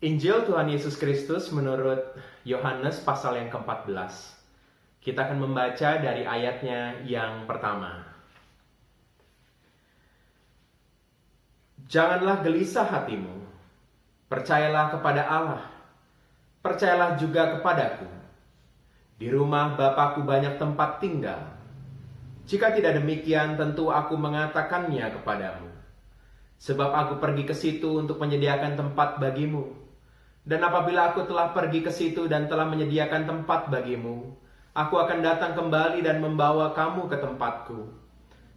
Injil Tuhan Yesus Kristus menurut Yohanes pasal yang ke-14. Kita akan membaca dari ayatnya yang pertama. Janganlah gelisah hatimu, percayalah kepada Allah, percayalah juga kepadaku. Di rumah Bapakku banyak tempat tinggal. Jika tidak demikian, tentu aku mengatakannya kepadamu. Sebab aku pergi ke situ untuk menyediakan tempat bagimu. Dan apabila aku telah pergi ke situ dan telah menyediakan tempat bagimu, aku akan datang kembali dan membawa kamu ke tempatku,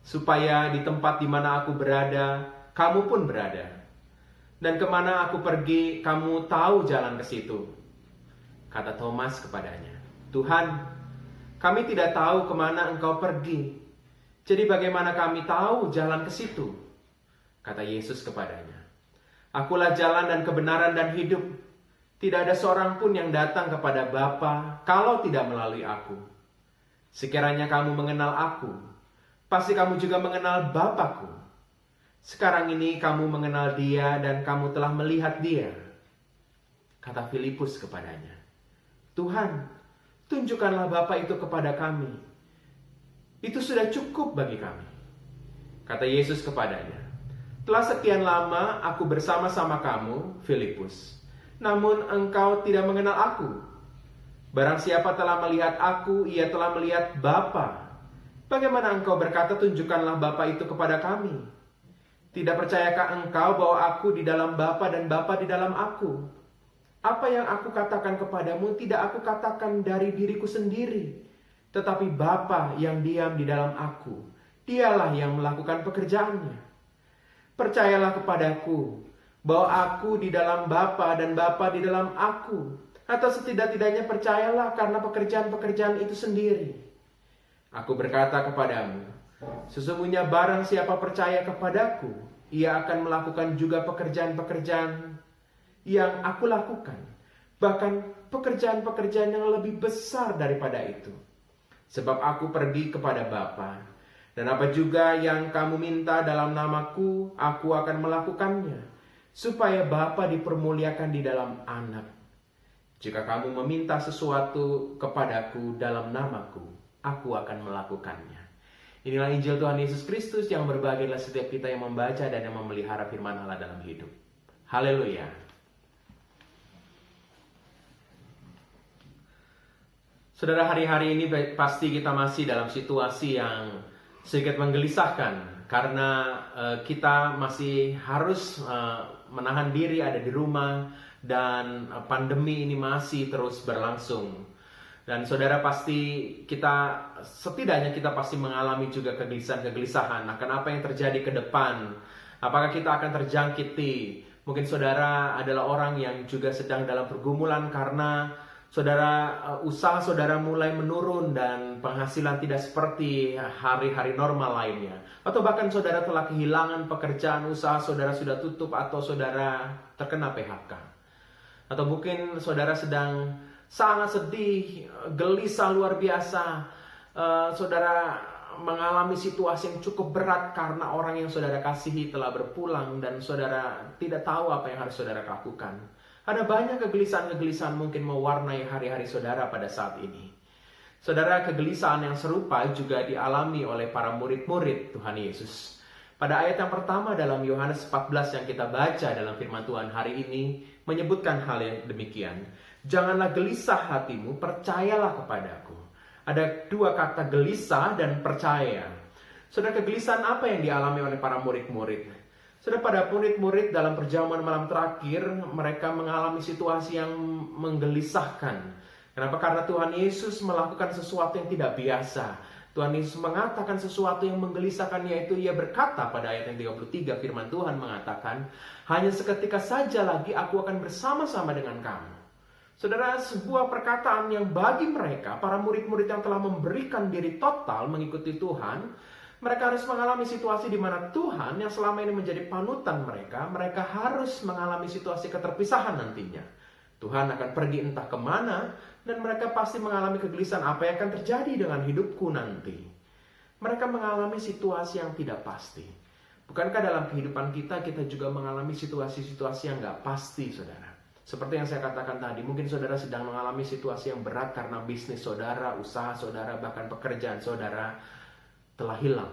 supaya di tempat di mana aku berada, kamu pun berada. Dan kemana aku pergi, kamu tahu jalan ke situ. Kata Thomas kepadanya, Tuhan, kami tidak tahu kemana engkau pergi. Jadi bagaimana kami tahu jalan ke situ? Kata Yesus kepadanya, Akulah jalan dan kebenaran dan hidup. Tidak ada seorang pun yang datang kepada Bapa kalau tidak melalui aku. Sekiranya kamu mengenal aku, pasti kamu juga mengenal Bapakku. Sekarang ini kamu mengenal Dia dan kamu telah melihat Dia. Kata Filipus kepadanya, Tuhan, tunjukkanlah Bapa itu kepada kami. Itu sudah cukup bagi kami. Kata Yesus kepadanya, telah sekian lama aku bersama-sama kamu, Filipus. Namun engkau tidak mengenal aku. Barang siapa telah melihat aku, ia telah melihat Bapa. Bagaimana engkau berkata, tunjukkanlah Bapa itu kepada kami? Tidak percayakah engkau bahwa aku di dalam Bapa dan Bapa di dalam aku? Apa yang aku katakan kepadamu tidak aku katakan dari diriku sendiri, tetapi Bapa yang diam di dalam aku, Dialah yang melakukan pekerjaannya. Percayalah kepadaku bahwa aku di dalam Bapa dan Bapa di dalam aku, atau setidak-tidaknya percayalah karena pekerjaan-pekerjaan itu sendiri. Aku berkata kepadamu, sesungguhnya barang siapa percaya kepadaku, ia akan melakukan juga pekerjaan-pekerjaan yang aku lakukan, bahkan pekerjaan-pekerjaan yang lebih besar daripada itu. Sebab aku pergi kepada Bapa, dan apa juga yang kamu minta dalam namaku, aku akan melakukannya, supaya Bapa dipermuliakan di dalam Anak. Jika kamu meminta sesuatu kepadaku dalam namaku, aku akan melakukannya. Inilah Injil Tuhan Yesus Kristus, yang berbahagialah setiap kita yang membaca dan yang memelihara firman Allah dalam hidup. Haleluya. Saudara, hari-hari ini pasti kita masih dalam situasi yang sedikit menggelisahkan, karena kita masih harus menahan diri ada di rumah, dan pandemi ini masih terus berlangsung. Dan saudara, setidaknya kita pasti mengalami juga kegelisahan akan apa yang terjadi ke depan. Apakah kita akan terjangkiti? Mungkin saudara adalah orang yang juga sedang dalam pergumulan karena usaha saudara mulai menurun dan penghasilan tidak seperti hari-hari normal lainnya. Atau bahkan saudara telah kehilangan pekerjaan, usaha saudara sudah tutup, atau saudara terkena PHK. Atau mungkin saudara sedang sangat sedih, gelisah luar biasa. Saudara mengalami situasi yang cukup berat karena orang yang saudara kasihi telah berpulang dan saudara tidak tahu apa yang harus saudara lakukan. Ada banyak kegelisahan-kegelisahan mungkin mewarnai hari-hari saudara pada saat ini. Saudara, kegelisahan yang serupa juga dialami oleh para murid-murid Tuhan Yesus. Pada ayat yang pertama dalam Yohanes 14 yang kita baca dalam firman Tuhan hari ini, menyebutkan hal yang demikian. Janganlah gelisah hatimu, percayalah kepadaku. Ada dua kata, gelisah dan percaya. Saudara, kegelisahan apa yang dialami oleh para murid-murid? Saudara, pada murid-murid dalam perjamuan malam terakhir, mereka mengalami situasi yang menggelisahkan. Kenapa? Karena Tuhan Yesus melakukan sesuatu yang tidak biasa. Tuhan Yesus mengatakan sesuatu yang menggelisahkan, yaitu Ia berkata pada ayat yang 33, firman Tuhan mengatakan, hanya seketika saja lagi aku akan bersama-sama dengan kamu. Saudara, sebuah perkataan yang bagi mereka, para murid-murid yang telah memberikan diri total mengikuti Tuhan, mereka harus mengalami situasi di mana Tuhan yang selama ini menjadi panutan mereka harus mengalami situasi keterpisahan nantinya. Tuhan akan pergi entah kemana, dan mereka pasti mengalami kegelisahan, apa yang akan terjadi dengan hidupku nanti. Mereka mengalami situasi yang tidak pasti. Bukankah dalam kehidupan kita juga mengalami situasi-situasi yang gak pasti, saudara? Seperti yang saya katakan tadi, mungkin saudara sedang mengalami situasi yang berat karena bisnis saudara, usaha saudara, bahkan pekerjaan saudara telah hilang.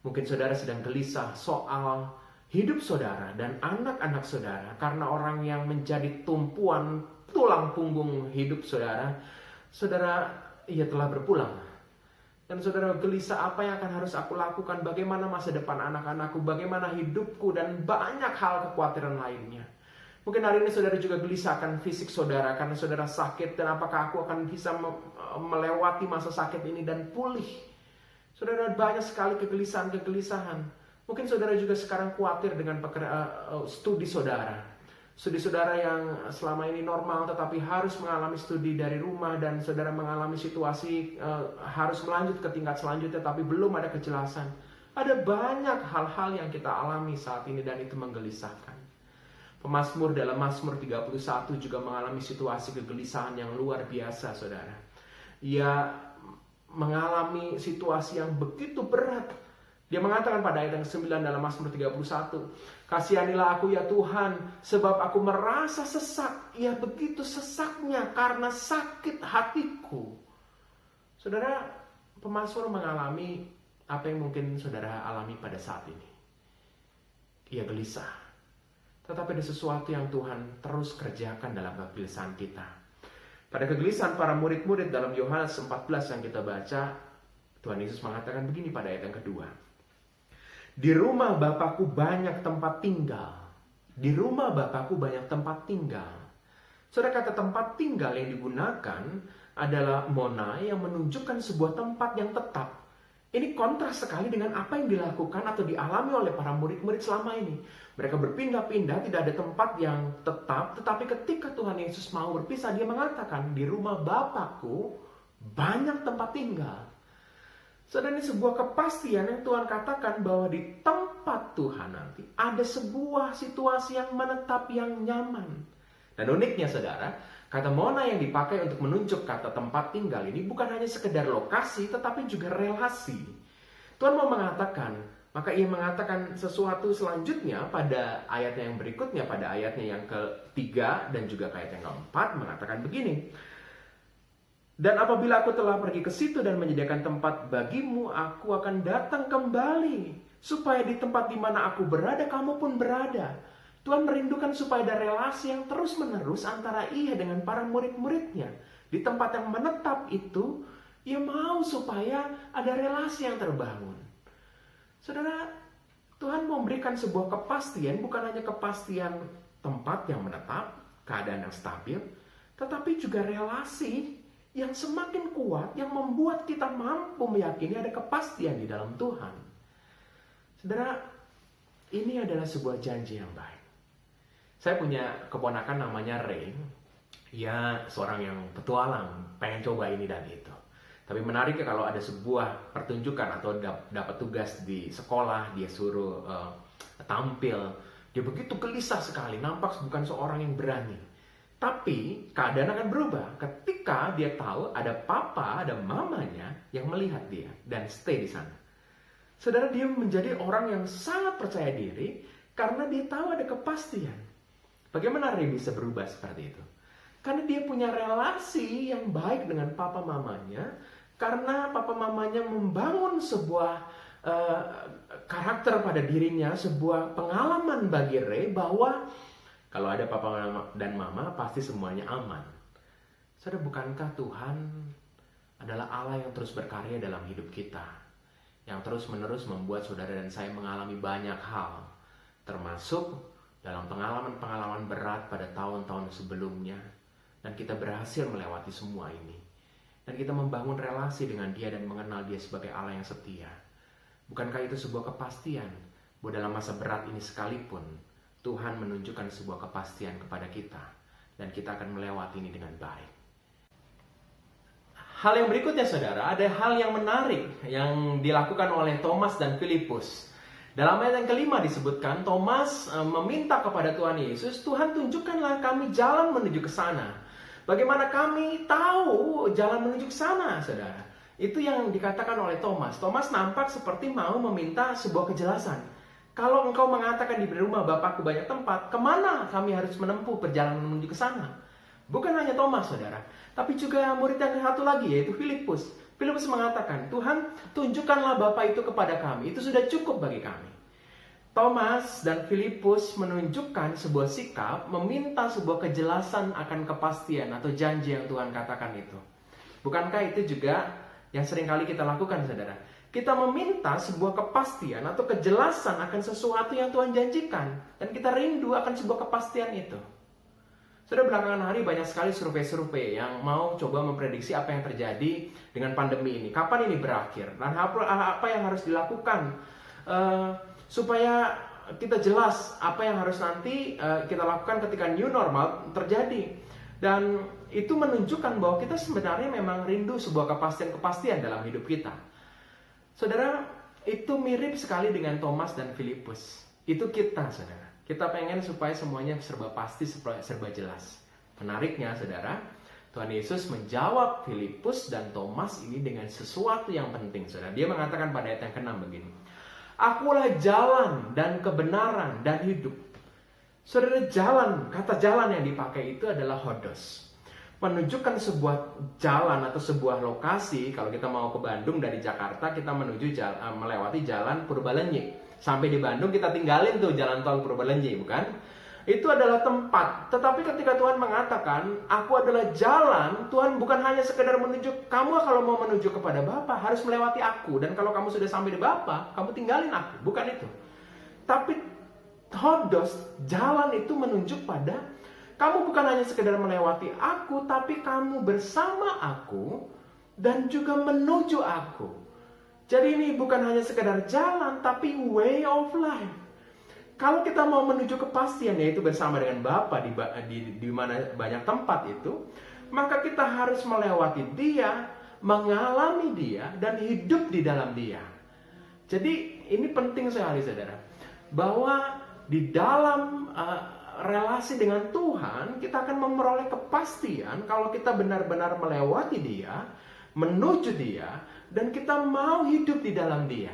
Mungkin saudara sedang gelisah soal hidup saudara dan anak-anak saudara karena orang yang menjadi tumpuan tulang punggung hidup saudara, ia telah berpulang. Dan saudara gelisah, apa yang akan harus aku lakukan, bagaimana masa depan anak-anakku, bagaimana hidupku, dan banyak hal kekhawatiran lainnya. Mungkin hari ini saudara juga gelisah akan fisik saudara karena saudara sakit, dan apakah aku akan bisa melewati masa sakit ini dan pulih. Saudara, banyak sekali kegelisahan. Mungkin saudara juga sekarang khawatir dengan studi saudara. Studi saudara yang selama ini normal tetapi harus mengalami studi dari rumah, dan saudara mengalami situasi harus melanjut ke tingkat selanjutnya tapi belum ada kejelasan. Ada banyak hal-hal yang kita alami saat ini dan itu menggelisahkan. Pemazmur dalam Mazmur 31 juga mengalami situasi kegelisahan yang luar biasa, saudara. Ia mengalami situasi yang begitu berat. Dia mengatakan pada ayat yang 9 dalam Mazmur 31, "Kasihanilah aku ya Tuhan, sebab aku merasa sesak. Ya begitu sesaknya karena sakit hatiku." Saudara, pemazmur mengalami apa yang mungkin saudara alami pada saat ini. Ia gelisah. Tetapi ada sesuatu yang Tuhan terus kerjakan dalam kegelisahan kita. Pada kegelisahan para murid-murid dalam Yohanes 14 yang kita baca, Tuhan Yesus mengatakan begini pada ayat yang kedua. "Di rumah Bapakku banyak tempat tinggal." Di rumah Bapakku banyak tempat tinggal. Saudara, kata tempat tinggal yang digunakan adalah mona, yang menunjukkan sebuah tempat yang tetap. Ini kontras sekali dengan apa yang dilakukan atau dialami oleh para murid-murid selama ini. Mereka berpindah-pindah, tidak ada tempat yang tetap. Tetapi ketika Tuhan Yesus mau berpisah, dia mengatakan, "Di rumah Bapakku banyak tempat tinggal." Saudara, ini sebuah kepastian yang Tuhan katakan bahwa di tempat Tuhan nanti ada sebuah situasi yang menetap, yang nyaman. Dan uniknya saudara, kata mona yang dipakai untuk menunjuk kata tempat tinggal ini bukan hanya sekedar lokasi, tetapi juga relasi. Tuhan mau mengatakan, maka ia mengatakan sesuatu selanjutnya pada ayatnya yang berikutnya, pada ayatnya yang ketiga dan juga ayat yang keempat, mengatakan begini. "Dan apabila aku telah pergi ke situ dan menyediakan tempat bagimu, aku akan datang kembali, supaya di tempat di mana aku berada, kamu pun berada." Tuhan merindukan supaya ada relasi yang terus-menerus antara ia dengan para murid-muridnya. Di tempat yang menetap itu, ia mau supaya ada relasi yang terbangun. Saudara, Tuhan memberikan sebuah kepastian, bukan hanya kepastian tempat yang menetap, keadaan yang stabil, tetapi juga relasi yang semakin kuat, yang membuat kita mampu meyakini ada kepastian di dalam Tuhan. Saudara, ini adalah sebuah janji yang baik. Saya punya keponakan namanya Ray. Ia seorang yang petualang, pengen coba ini dan itu. Tapi menariknya kalau ada sebuah pertunjukan atau dapat tugas di sekolah, dia suruh tampil, dia begitu gelisah sekali, nampak bukan seorang yang berani. Tapi keadaan akan berubah ketika dia tahu ada papa, ada mamanya yang melihat dia dan stay di sana. Saudara, dia menjadi orang yang sangat percaya diri karena dia tahu ada kepastian. Bagaimana Ray bisa berubah seperti itu? Karena dia punya relasi yang baik dengan papa mamanya, karena papa mamanya membangun sebuah karakter pada dirinya, sebuah pengalaman bagi Ray bahwa kalau ada papa dan mama pasti semuanya aman. Saudara, bukankah Tuhan adalah Allah yang terus berkarya dalam hidup kita, yang terus-menerus membuat saudara dan saya mengalami banyak hal, termasuk dalam pengalaman-pengalaman berat pada tahun-tahun sebelumnya, dan kita berhasil melewati semua ini. Dan kita membangun relasi dengan dia dan mengenal dia sebagai Allah yang setia. Bukankah itu sebuah kepastian bahwa dalam masa berat ini sekalipun Tuhan menunjukkan sebuah kepastian kepada kita, dan kita akan melewati ini dengan baik. Hal yang berikutnya saudara, ada hal yang menarik yang dilakukan oleh Thomas dan Filipus. Dalam ayat yang kelima disebutkan, Thomas meminta kepada Tuhan Yesus, "Tuhan, tunjukkanlah kami jalan menuju ke sana." Bagaimana kami tahu jalan menuju ke sana, saudara? Itu yang dikatakan oleh Thomas. Thomas nampak seperti mau meminta sebuah kejelasan. Kalau engkau mengatakan di rumah Bapakku banyak tempat, kemana kami harus menempuh perjalanan menuju ke sana? Bukan hanya Thomas, saudara, tapi juga murid yang satu lagi, yaitu Filipus. Filipus mengatakan, Tuhan, tunjukkanlah Bapa itu kepada kami, itu sudah cukup bagi kami. Thomas dan Filipus menunjukkan sebuah sikap, meminta sebuah kejelasan akan kepastian atau janji yang Tuhan katakan itu. Bukankah itu juga yang seringkali kita lakukan, saudara? Kita meminta sebuah kepastian atau kejelasan akan sesuatu yang Tuhan janjikan. Dan kita rindu akan sebuah kepastian itu. Sudah belakangan hari banyak sekali survei-survei yang mau coba memprediksi apa yang terjadi dengan pandemi ini. Kapan ini berakhir? Dan apa yang harus dilakukan supaya kita jelas apa yang harus nanti kita lakukan ketika new normal terjadi. Dan itu menunjukkan bahwa kita sebenarnya memang rindu sebuah kepastian-kepastian dalam hidup kita. Saudara, itu mirip sekali dengan Thomas dan Filipus. Itu kita, saudara. Kita pengen supaya semuanya serba pasti, serba jelas. Menariknya, saudara, Tuhan Yesus menjawab Filipus dan Thomas ini dengan sesuatu yang penting, saudara. Dia mengatakan pada ayat yang ke-6 begini. Akulah jalan dan kebenaran dan hidup. Saudara, jalan, kata jalan yang dipakai itu adalah hodos. Menunjukkan sebuah jalan atau sebuah lokasi. Kalau kita mau ke Bandung dari Jakarta, kita melewati jalan Purbalenyi. Sampai di Bandung kita tinggalin tuh jalan tol Purbalenyi, bukan? Itu adalah tempat. Tetapi ketika Tuhan mengatakan, aku adalah jalan, Tuhan bukan hanya sekedar menunjuk, kamu kalau mau menuju kepada Bapa harus melewati aku. Dan kalau kamu sudah sampai di Bapa, kamu tinggalin aku. Bukan itu. Tapi hodos, jalan itu menunjuk pada kamu bukan hanya sekedar melewati aku, tapi kamu bersama aku dan juga menuju aku. Jadi ini bukan hanya sekedar jalan, tapi way of life. Kalau kita mau menuju kepastian, yaitu bersama dengan Bapa di mana banyak tempat itu, maka kita harus melewati Dia, mengalami Dia, dan hidup di dalam Dia. Jadi ini penting sekali, saudara, bahwa di dalam relasi dengan Tuhan, kita akan memperoleh kepastian kalau kita benar-benar melewati Dia, menuju Dia, dan kita mau hidup di dalam Dia.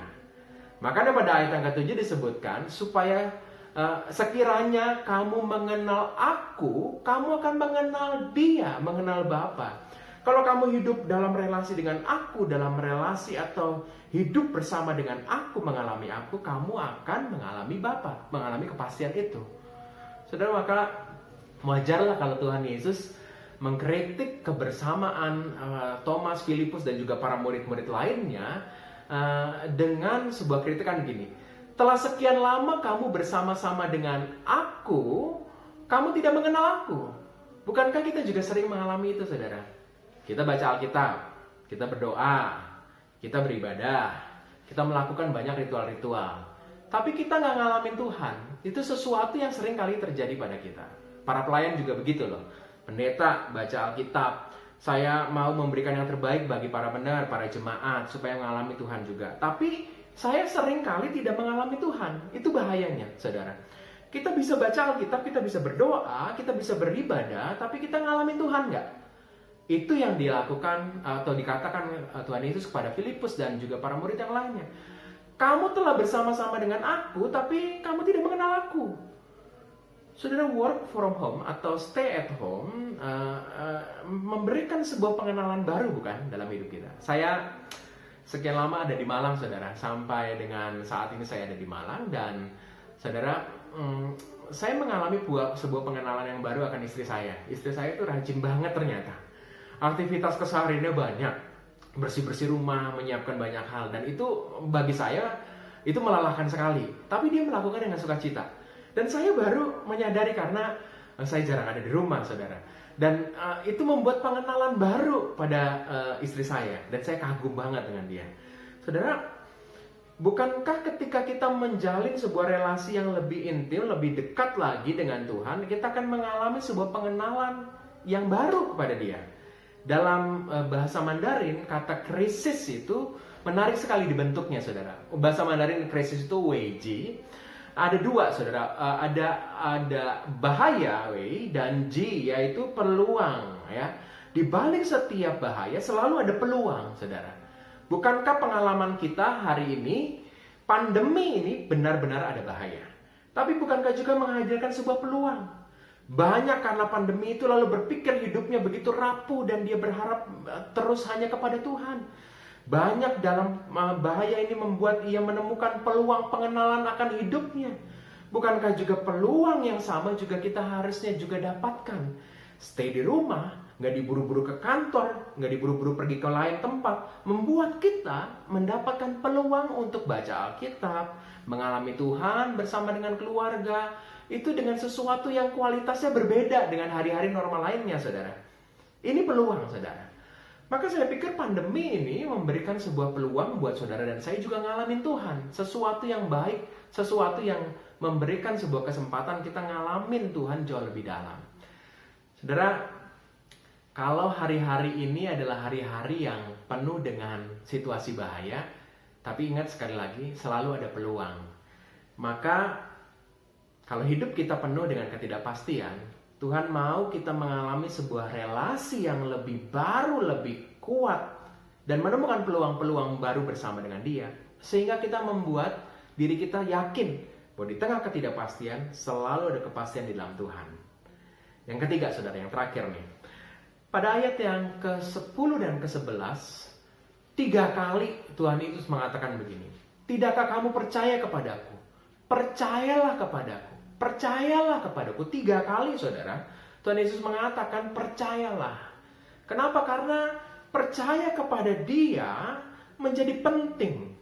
Makanya pada ayat yang ke-7 disebutkan, supaya sekiranya kamu mengenal aku, kamu akan mengenal Dia, mengenal Bapa. Kalau kamu hidup dalam relasi dengan aku, dalam relasi atau hidup bersama dengan aku, mengalami aku, kamu akan mengalami Bapa, mengalami kepastian itu. Saudara, maka wajarlah kalau Tuhan Yesus mengkritik kebersamaan Thomas, Filipus, dan juga para murid-murid lainnya dengan sebuah kritikan gini. Telah sekian lama kamu bersama-sama dengan aku, kamu tidak mengenal aku. Bukankah kita juga sering mengalami itu, saudara? Kita baca Alkitab, kita berdoa, kita beribadah, kita melakukan banyak ritual-ritual. Tapi kita nggak ngalamin Tuhan. Itu sesuatu yang sering kali terjadi pada kita. Para pelayan juga begitu loh. Pendeta baca Alkitab. Saya mau memberikan yang terbaik bagi para pendengar, para jemaat, supaya mengalami Tuhan juga. Tapi saya sering kali tidak mengalami Tuhan. Itu bahayanya, saudara. Kita bisa baca Alkitab, kita bisa berdoa, kita bisa beribadah, tapi kita ngalamin Tuhan nggak? Itu yang dilakukan atau dikatakan Tuhan Yesus kepada Filipus dan juga para murid yang lainnya. Kamu telah bersama-sama dengan aku, tapi kamu tidak mengenal aku. Saudara, work from home atau stay at home memberikan sebuah pengenalan baru, bukan, dalam hidup kita. Saya sekian lama ada di Malang, saudara. Sampai dengan saat ini saya ada di Malang. Dan saudara, saya mengalami sebuah pengenalan yang baru akan istri saya. Istri saya itu rajin banget ternyata. Aktivitas kesehariannya banyak. Bersih-bersih rumah, menyiapkan banyak hal. Dan itu bagi saya, itu melelahkan sekali. Tapi dia melakukan dengan sukacita. Dan saya baru menyadari karena saya jarang ada di rumah, saudara. Dan itu membuat pengenalan baru pada istri saya. Dan saya kagum banget dengan dia. Saudara, bukankah ketika kita menjalin sebuah relasi yang lebih intim, lebih dekat lagi dengan Tuhan, kita akan mengalami sebuah pengenalan yang baru kepada Dia. Dalam bahasa Mandarin, kata krisis itu menarik sekali dibentuknya, saudara. Bahasa Mandarin krisis itu weiji. Ada dua, saudara. Ada bahaya, wei, dan ji, yaitu peluang. Ya. Di balik setiap bahaya selalu ada peluang, saudara. Bukankah pengalaman kita hari ini Pandemi ini benar-benar ada bahaya. Tapi bukankah juga menghadirkan sebuah peluang? Banyak karena pandemi itu lalu berpikir hidupnya begitu rapuh dan dia berharap terus hanya kepada Tuhan. Banyak dalam bahaya ini membuat ia menemukan peluang pengenalan akan hidupnya. Bukankah juga peluang yang sama juga kita harusnya juga dapatkan? Stay di rumah, nggak diburu-buru ke kantor, nggak diburu-buru pergi ke lain tempat, membuat kita mendapatkan peluang untuk baca Alkitab, mengalami Tuhan bersama dengan keluarga, itu dengan sesuatu yang kualitasnya berbeda dengan hari-hari normal lainnya, saudara. Ini peluang, saudara. Maka saya pikir pandemi ini memberikan sebuah peluang buat saudara dan saya juga ngalamin Tuhan. Sesuatu yang baik, sesuatu yang memberikan sebuah kesempatan kita ngalamin Tuhan jauh lebih dalam. Saudara, kalau hari-hari ini adalah hari-hari yang penuh dengan situasi bahaya, tapi ingat sekali lagi, selalu ada peluang. Maka, kalau hidup kita penuh dengan ketidakpastian, Tuhan mau kita mengalami sebuah relasi yang lebih baru, lebih kuat, dan menemukan peluang-peluang baru bersama dengan Dia, sehingga kita membuat diri kita yakin bahwa di tengah ketidakpastian, selalu ada kepastian di dalam Tuhan. Yang ketiga, saudara, yang terakhir nih. Pada ayat yang ke-10 dan ke-11, 3 kali Tuhan Yesus mengatakan begini. Tidakkah kamu percaya kepadaku? Percayalah kepadaku. Percayalah kepadaku. 3 kali, saudara, Tuhan Yesus mengatakan percayalah. Kenapa? Karena percaya kepada Dia menjadi penting.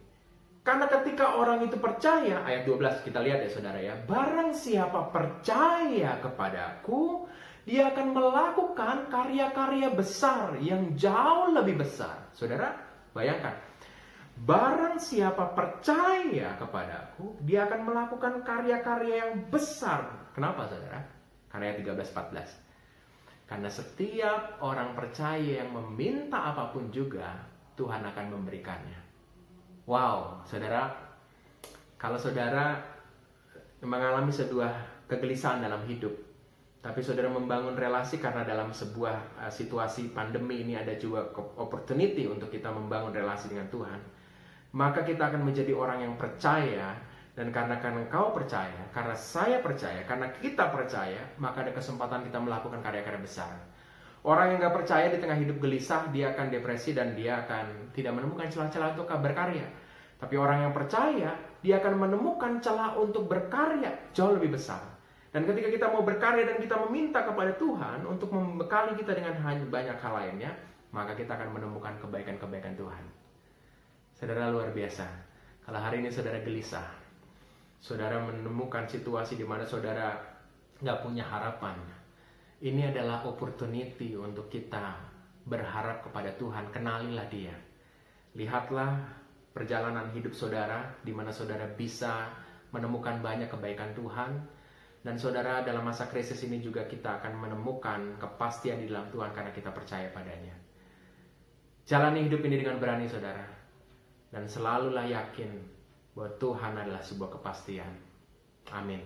Karena ketika orang itu percaya, ayat 12 kita lihat ya saudara ya, barang siapa percaya kepadaku, dia akan melakukan karya-karya besar yang jauh lebih besar. Saudara, bayangkan. Barang siapa percaya kepadaku, dia akan melakukan karya-karya yang besar. Kenapa, saudara? Karena ayat 13-14. Karena setiap orang percaya yang meminta apapun juga, Tuhan akan memberikannya. Wow, saudara. Kalau saudara mengalami sebuah kegelisahan dalam hidup, tapi saudara membangun relasi karena dalam sebuah situasi pandemi ini ada juga opportunity untuk kita membangun relasi dengan Tuhan. Maka kita akan menjadi orang yang percaya. Dan karena engkau percaya, karena saya percaya, karena kita percaya, maka ada kesempatan kita melakukan karya-karya besar. Orang yang gak percaya di tengah hidup gelisah, dia akan depresi dan dia akan tidak menemukan celah-celah untuk berkarya. Tapi orang yang percaya, dia akan menemukan celah untuk berkarya jauh lebih besar. Dan ketika kita mau berkarya dan kita meminta kepada Tuhan untuk membekali kita dengan banyak hal lainnya, maka kita akan menemukan kebaikan-kebaikan Tuhan. Saudara, luar biasa. Kalau hari ini saudara gelisah, saudara menemukan situasi di mana saudara nggak punya harapan, ini adalah opportunity untuk kita berharap kepada Tuhan. Kenalilah Dia. Lihatlah perjalanan hidup saudara, di mana saudara bisa menemukan banyak kebaikan Tuhan. Dan saudara, dalam masa krisis ini juga kita akan menemukan kepastian di dalam Tuhan karena kita percaya padanya. Jalani hidup ini dengan berani, saudara. Dan selalulah yakin bahwa Tuhan adalah sebuah kepastian. Amin.